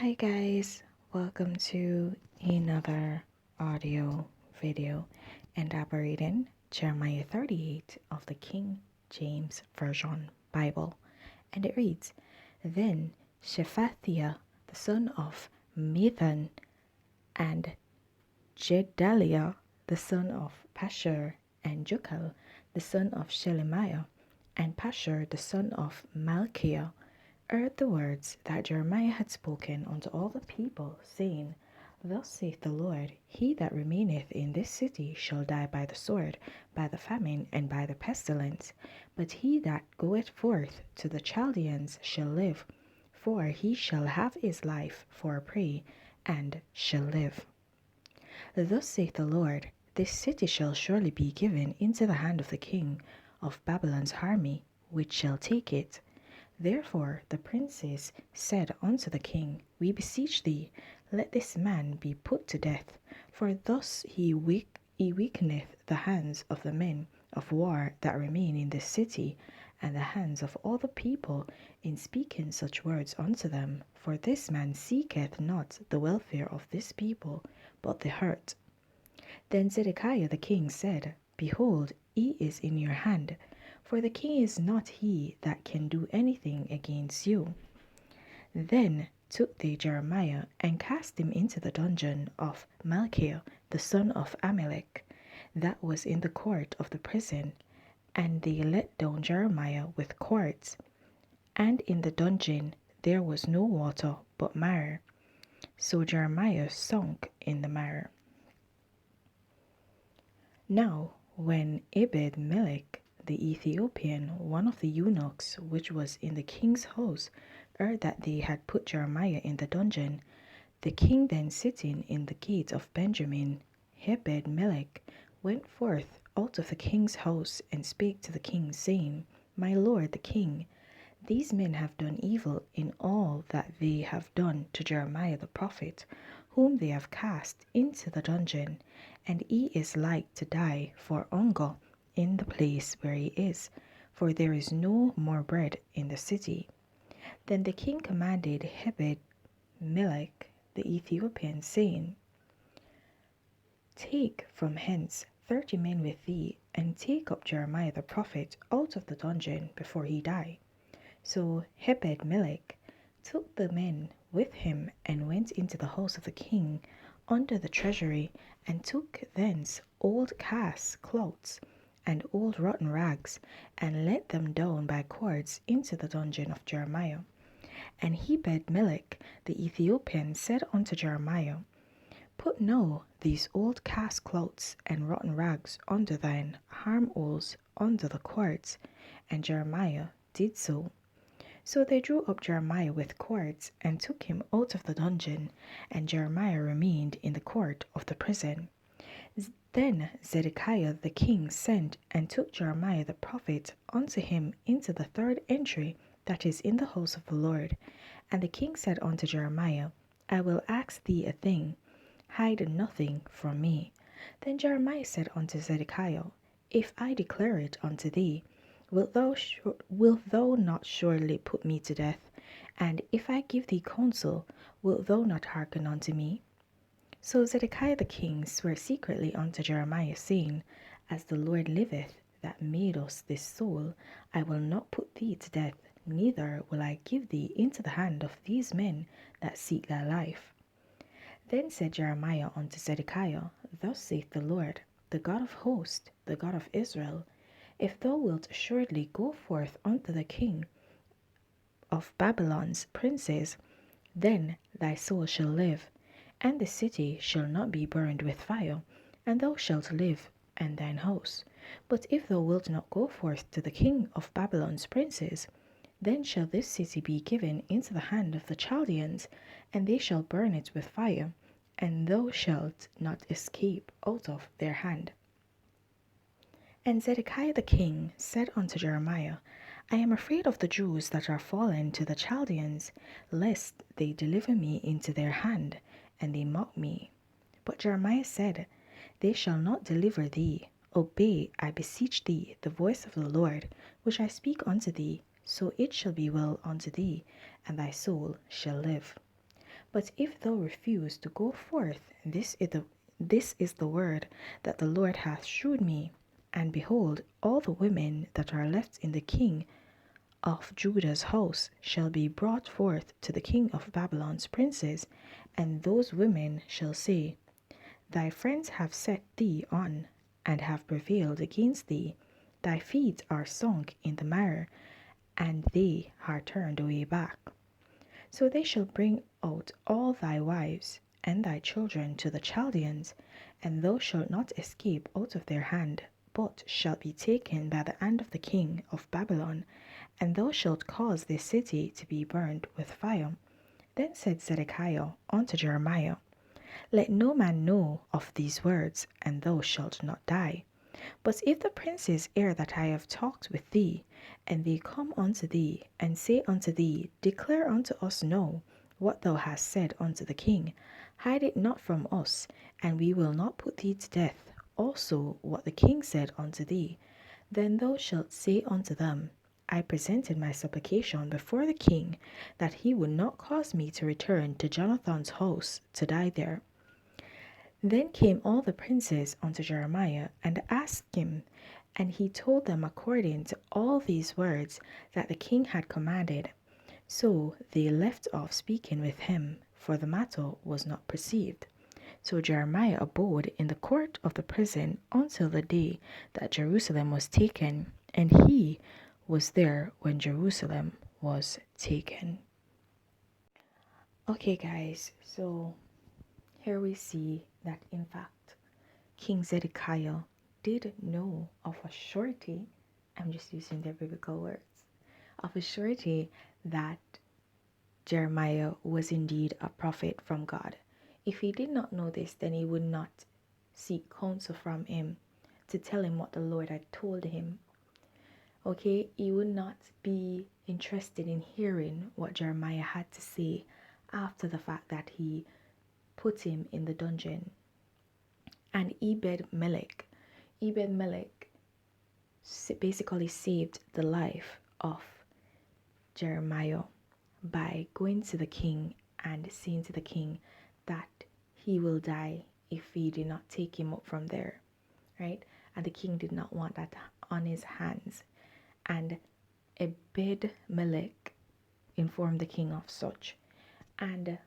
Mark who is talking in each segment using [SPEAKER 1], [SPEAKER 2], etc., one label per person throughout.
[SPEAKER 1] Hi guys, welcome to another audio video, and I'm reading Jeremiah 38 of the King James Version Bible, and it reads, Then Shephatiah the son of Methan and Jedaliah the son of Pashur and Jucal the son of Shelemiah and Pashur the son of Malchiah heard the words that Jeremiah had spoken unto all the people, saying, Thus saith the Lord, He that remaineth in this city shall die by the sword, by the famine, and by the pestilence. But he that goeth forth to the Chaldeans shall live, for he shall have his life for a prey, and shall live. Thus saith the Lord, This city shall surely be given into the hand of the king of Babylon's army, which shall take it. Therefore the princes said unto the king, We beseech thee, let this man be put to death, for thus he weakeneth the hands of the men of war that remain in this city, and the hands of all the people in speaking such words unto them. For this man seeketh not the welfare of this people, but the hurt. Then Zedekiah the king said, Behold, he is in your hand, for the king is not he that can do anything against you. Then took they Jeremiah and cast him into the dungeon of Malchiah the son of Amalek, that was in the court of the prison, and they let down Jeremiah with cords. And in the dungeon there was no water but mire. So Jeremiah sunk in the mire. Now when Ebed-melech the Ethiopian, one of the eunuchs which was in the king's house, heard that they had put Jeremiah in the dungeon, the king then sitting in the gate of Benjamin, Ebed-melech went forth out of the king's house and spake to the king, saying, My lord the king, these men have done evil in all that they have done to Jeremiah the prophet, whom they have cast into the dungeon, and he is like to die for hunger in the place where he is, for there is no more bread in the city. Then the king commanded Ebed-melech the Ethiopian, saying, Take from hence 30 men with thee, and take up Jeremiah the prophet out of the dungeon before he die. So Ebed-melech took the men with him and went into the house of the king under the treasury, and took thence old cast cloths and old rotten rags, and let them down by cords into the dungeon of Jeremiah. And Ebed-melech the Ethiopian said unto Jeremiah, Put now these old cast cloths and rotten rags under thine armholes under the cords. And Jeremiah did so. So they drew up Jeremiah with cords, and took him out of the dungeon, and Jeremiah remained in the court of the prison. Then Zedekiah the king sent and took Jeremiah the prophet unto him into the third entry that is in the house of the Lord. And the king said unto Jeremiah, I will ask thee a thing, hide nothing from me. Then Jeremiah said unto Zedekiah, If I declare it unto thee, wilt thou not surely put me to death? And if I give thee counsel, wilt thou not hearken unto me? So Zedekiah the king sware secretly unto Jeremiah, saying, As the Lord liveth, that made us this soul, I will not put thee to death, neither will I give thee into the hand of these men that seek thy life. Then said Jeremiah unto Zedekiah, Thus saith the Lord, the God of hosts, the God of Israel, If thou wilt assuredly go forth unto the king of Babylon's princes, then thy soul shall live, and the city shall not be burned with fire, and thou shalt live, and thine house. But if thou wilt not go forth to the king of Babylon's princes, then shall this city be given into the hand of the Chaldeans, and they shall burn it with fire, and thou shalt not escape out of their hand. And Zedekiah the king said unto Jeremiah, I am afraid of the Jews that are fallen to the Chaldeans, lest they deliver me into their hand, and they mock me. But Jeremiah said, They shall not deliver thee. Obey, I beseech thee, the voice of the Lord, which I speak unto thee, so it shall be well unto thee, and thy soul shall live. But if thou refuse to go forth, this is the word that the Lord hath shewed me. And behold, all the women that are left in the king of Judah's house shall be brought forth to the king of Babylon's princes, and those women shall say, Thy friends have set thee on, and have prevailed against thee. Thy feet are sunk in the mire, and they are turned away back. So they shall bring out all thy wives and thy children to the Chaldeans, and thou shalt not escape out of their hand, but shalt be taken by the hand of the king of Babylon, and thou shalt cause this city to be burned with fire. Then said Zedekiah unto Jeremiah, Let no man know of these words, and thou shalt not die. But if the princes hear that I have talked with thee, and they come unto thee, and say unto thee, Declare unto us now what thou hast said unto the king, hide it not from us, and we will not put thee to death, also what the king said unto thee, then thou shalt say unto them, I presented my supplication before the king, that he would not cause me to return to Jonathan's house to die there. Then came all the princes unto Jeremiah and asked him, and he told them according to all these words that the king had commanded. So they left off speaking with him, for the matter was not perceived. So Jeremiah abode in the court of the prison until the day that Jerusalem was taken, and he was there when Jerusalem was taken. Okay, guys, so here we see that in fact King Zedekiah did know of a surety, I'm just using their biblical words, of a surety that Jeremiah was indeed a prophet from God. If he did not know this, then he would not seek counsel from him to tell him what the Lord had told him. Okay, he would not be interested in hearing what Jeremiah had to say after the fact that he put him in the dungeon. And Ebed-Melech basically saved the life of Jeremiah by going to the king and saying to the king that he will die if he did not take him up from there, right? And the king did not want that on his hands. And Ebed-Melech informed the king of such. And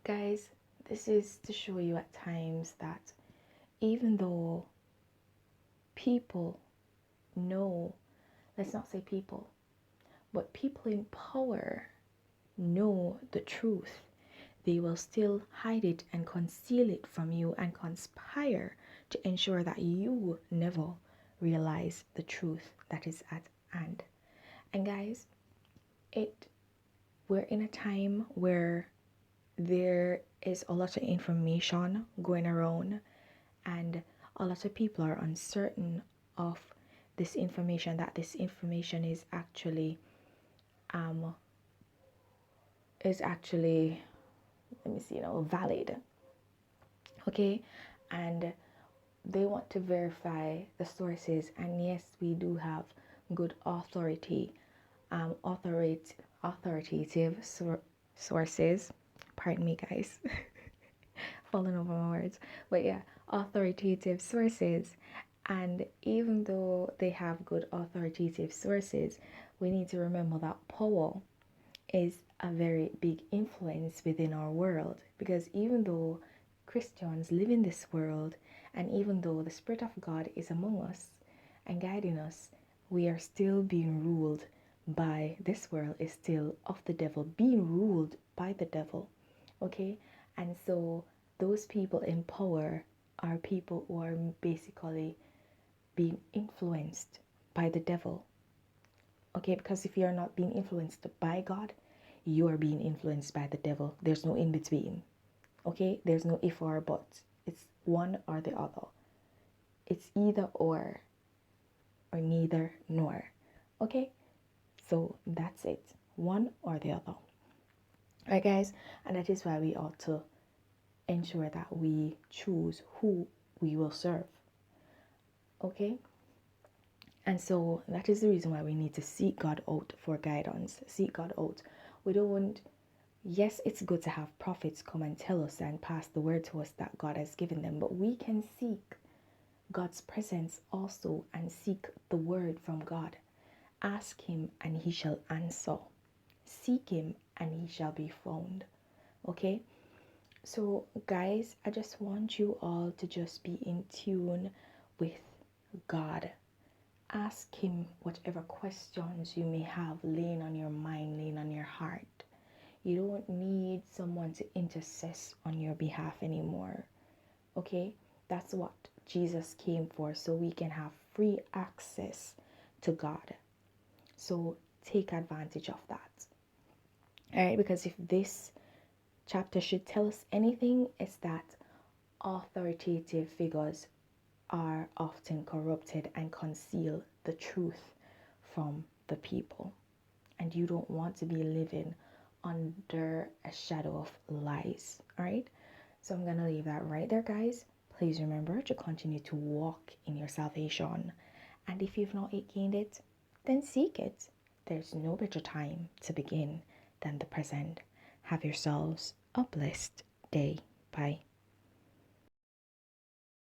[SPEAKER 1] guys, this is to show you at times that even though people know, let's not say people, but people in power know the truth, they will still hide it and conceal it from you and conspire to ensure that you never realize the truth that is at hand. And guys, we're in a time where there is a lot of information going around, and a lot of people are uncertain of this information, that this information is actually valid. Okay, and they want to verify the sources, and yes, we do have good authoritative sources. Pardon me, guys. Falling over my words. But yeah, authoritative sources. And even though they have good authoritative sources, we need to remember that power is a very big influence within our world. Because even though Christians live in this world, and even though the Spirit of God is among us and guiding us, we are still being ruled by this world, is still of the devil, being ruled by the devil. Okay? And so those people in power are people who are basically being influenced by the devil. Okay? Because if you're not being influenced by God, you are being influenced by the devil. There's no in between. Okay? There's no if or but. It's one or the other. It's either or neither nor. Okay? So that's it. One or the other. Alright, guys? And that is why we ought to ensure that we choose who we will serve. Okay? And so that is the reason why we need to seek God out for guidance. Seek God out. We don't Yes, it's good to have prophets come and tell us and pass the word to us that God has given them, but we can seek God's presence also and seek the word from God. Ask him and he shall answer. Seek him and he shall be found. Okay? So, guys, I just want you all to just be in tune with God. Ask him whatever questions you may have laying on your mind, laying on your heart. You don't need someone to intercess on your behalf anymore. Okay? That's what Jesus came for, so we can have free access to God. So take advantage of that. All right? Because if this chapter should tell us anything, it's that authoritative figures are often corrupted and conceal the truth from the people. And you don't want to be living under a shadow of lies. All right? So I'm going to leave that right there, guys. Please remember to continue to walk in your salvation. And if you've not yet gained it, then seek it. There's no better time to begin than the present. Have yourselves a blessed day. Bye.